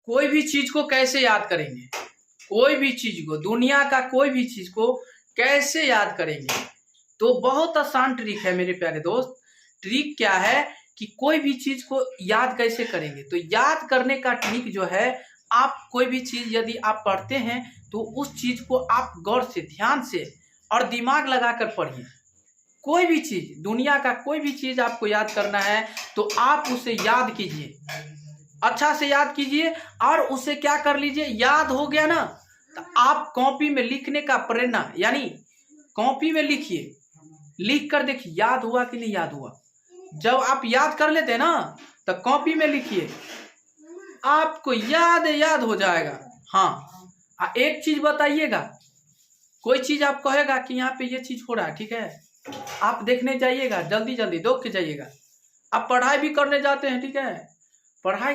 कोई भी चीज को कैसे याद करेंगे, कोई भी चीज को, दुनिया का कोई भी चीज को कैसे याद करेंगे? तो बहुत आसान ट्रिक है मेरे प्यारे दोस्त। ट्रिक क्या है कि कोई भी चीज को याद कैसे करेंगे? तो याद करने का ट्रिक जो है, आप कोई भी चीज यदि आप पढ़ते हैं तो उस चीज को आप गौर से, ध्यान से और दिमाग लगाकर पढ़िए। कोई भी चीज, दुनिया का कोई भी चीज आपको याद करना है तो आप उसे याद कीजिए, अच्छा से याद कीजिए और उसे क्या कर लीजिए, याद हो गया ना तो आप कॉपी में लिखने का प्रेरणा, यानी कॉपी में लिखिए, लिख कर देखिए याद हुआ कि नहीं याद हुआ। जब आप याद कर लेते हैं ना तो कॉपी में लिखिए, आपको याद हो जाएगा। हाँ, एक चीज बताइएगा, कोई चीज आप कहेगा कि यहाँ पे ये चीज हो रहा है, ठीक है, आप देखने जाइएगा, जल्दी जल्दी देख के जाइएगा। आप पढ़ाई भी करने जाते हैं, ठीक है, पढ़ाई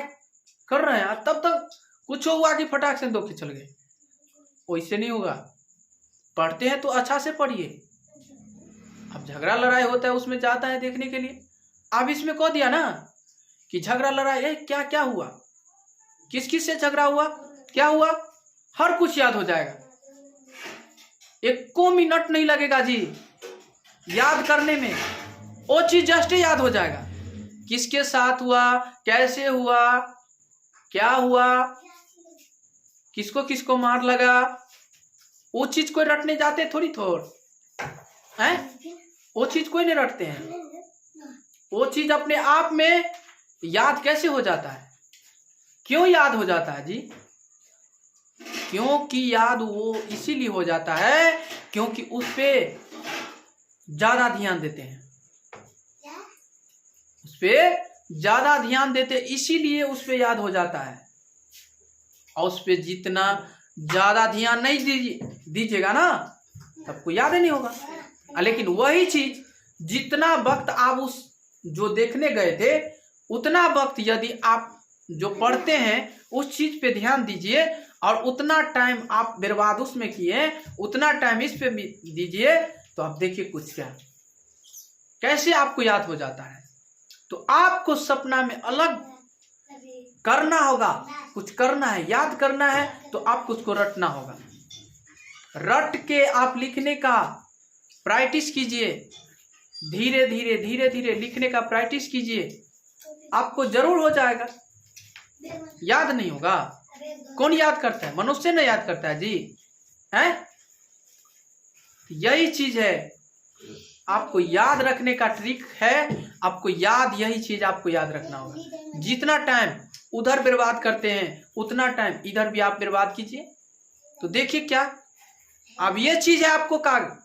कर रहे हैं, तब तक कुछ हुआ कि फटाक से देख के चल गए, वैसे नहीं होगा। पढ़ते हैं तो अच्छा से पढ़िए। अब झगड़ा लड़ाई होता है उसमें जाता है देखने के लिए, आप इसमें कह दिया ना कि झगड़ा लड़ाई, क्या क्या हुआ, किस किस से झगड़ा हुआ, क्या हुआ, हर कुछ याद हो जाएगा। एक को मिनट नहीं लगेगा जी याद करने में, वो चीज जस्ट याद हो जाएगा। किसके साथ हुआ, कैसे हुआ, क्या हुआ, किसको किसको मार लगा, वो चीज कोई रटने जाते थोड़ी हैं, वो चीज कोई नहीं रटते हैं। वो चीज अपने आप में याद कैसे हो जाता है? क्यों याद हो जाता है जी? क्योंकि याद वो इसीलिए हो जाता है क्योंकि उस पे ज्यादा ध्यान देते हैं, उस पे ज्यादा ध्यान देते, इसीलिए उस पे याद हो जाता है। और उस पे जितना ज्यादा ध्यान नहीं दीजिएगा ना सबको याद ही नहीं होगा। लेकिन वही चीज जितना वक्त आप उस जो देखने गए थे उतना वक्त यदि आप जो पढ़ते हैं उस चीज पे ध्यान दीजिए और उतना टाइम आप बर्बाद उसमें किए, उतना टाइम इस पे दीजिए, तो आप देखिए कुछ क्या कैसे आपको याद हो जाता है। तो आपको सपना में अलग करना होगा, कुछ करना है, याद करना है, तो आपको उसको रटना होगा। रट के आप लिखने का प्रैक्टिस कीजिए, धीरे धीरे धीरे धीरे लिखने का प्रैक्टिस कीजिए, आपको जरूर हो जाएगा। याद नहीं होगा, कौन याद करता है? मनुष्य ने याद करता है जी, हैं? यही चीज है, आपको याद रखने का ट्रिक है, आपको याद, यही चीज आपको याद रखना होगा। जितना टाइम उधर बर्बाद करते हैं उतना टाइम इधर भी आप बर्बाद कीजिए, तो देखिए क्या। अब ये चीज है आपको कागज,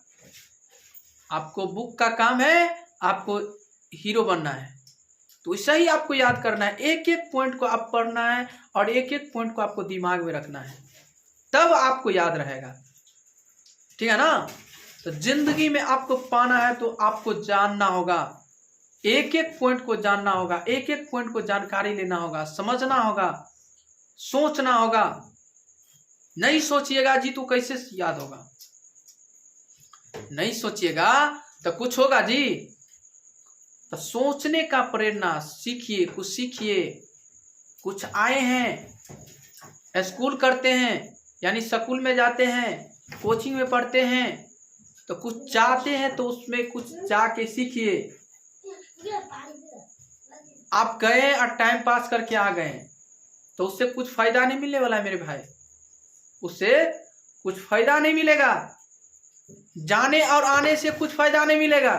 आपको बुक का काम है, आपको हीरो बनना है, तो ऐसा ही आपको याद करना है। एक एक पॉइंट को आप पढ़ना है और एक एक पॉइंट को आपको दिमाग में रखना है, तब आपको याद रहेगा, ठीक है ना। तो जिंदगी में आपको पाना है तो आपको जानना होगा, एक एक पॉइंट को जानना होगा, एक एक पॉइंट को जानकारी लेना होगा, समझना होगा, सोचना होगा। नहीं सोचिएगा जी तो कैसे याद होगा? नहीं सोचिएगा तो कुछ होगा जी? तो सोचने का प्रेरणा सीखिए, कुछ सीखिए। कुछ आए हैं, स्कूल करते हैं, यानी स्कूल में जाते हैं, कोचिंग में पढ़ते हैं, तो कुछ चाहते हैं तो उसमें कुछ जाके सीखिए। आप गए और टाइम पास करके आ गए तो उससे कुछ फायदा नहीं मिलने वाला है मेरे भाई, उससे कुछ फायदा नहीं मिलेगा। जाने और आने से कुछ फायदा नहीं मिलेगा।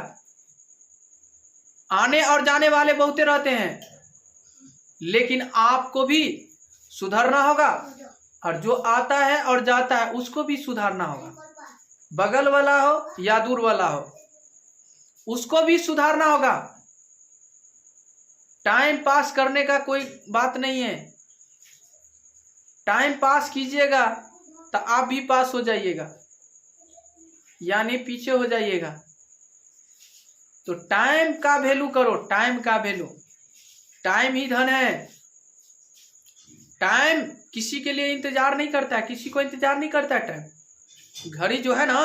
आने और जाने वाले बहुते रहते हैं, लेकिन आपको भी सुधरना होगा, और जो आता है और जाता है उसको भी सुधारना होगा। बगल वाला हो या दूर वाला हो, उसको भी सुधारना होगा। टाइम पास करने का कोई बात नहीं है, टाइम पास कीजिएगा तो आप भी पास हो जाइएगा, यानी पीछे हो जाइएगा। तो टाइम का वैल्यू करो, टाइम का वैल्यू, टाइम ही धन है। टाइम किसी के लिए इंतजार नहीं करता है, किसी को इंतजार नहीं करता है। टाइम घड़ी जो है ना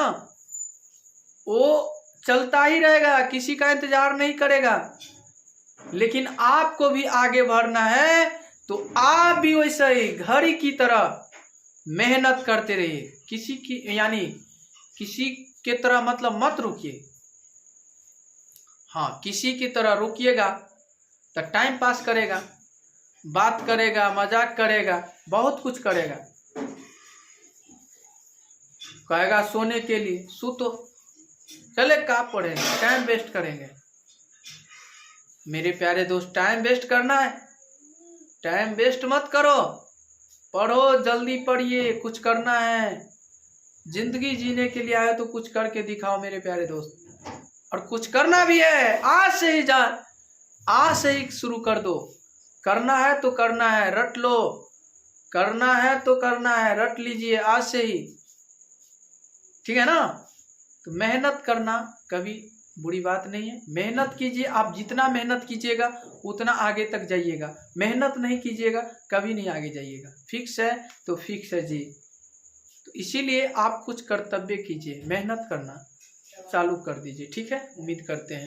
वो चलता ही रहेगा, किसी का इंतजार नहीं करेगा। लेकिन आपको भी आगे बढ़ना है तो आप भी वैसा ही घड़ी की तरह मेहनत करते रहिए। किसी की यानी किसी के तरह मतलब मत रुकिए। हाँ, किसी की तरह रुकिएगा तो टाइम पास करेगा, बात करेगा, मजाक करेगा, बहुत कुछ करेगा। कहेगा सोने के लिए, सो तो चले का पढ़ेंगे, टाइम वेस्ट करेंगे। मेरे प्यारे दोस्त, टाइम वेस्ट करना है, टाइम वेस्ट मत करो, पढ़ो, जल्दी पढ़िए, कुछ करना है। जिंदगी जीने के लिए आए तो कुछ करके दिखाओ मेरे प्यारे दोस्त। और कुछ करना भी है, आज से ही आज से ही शुरू कर दो। करना है तो करना है, रट लो। करना है तो करना है, रट लीजिए आज से ही, ठीक है ना। तो मेहनत करना कभी बुरी बात नहीं है। मेहनत कीजिए, आप जितना मेहनत कीजिएगा उतना आगे तक जाइएगा। मेहनत नहीं कीजिएगा कभी नहीं आगे जाइएगा। फिक्स है तो फिक्स है जी। तो इसीलिए आप कुछ कर्तव्य कीजिए, मेहनत करना चालू कर दीजिए, ठीक है। उम्मीद करते हैं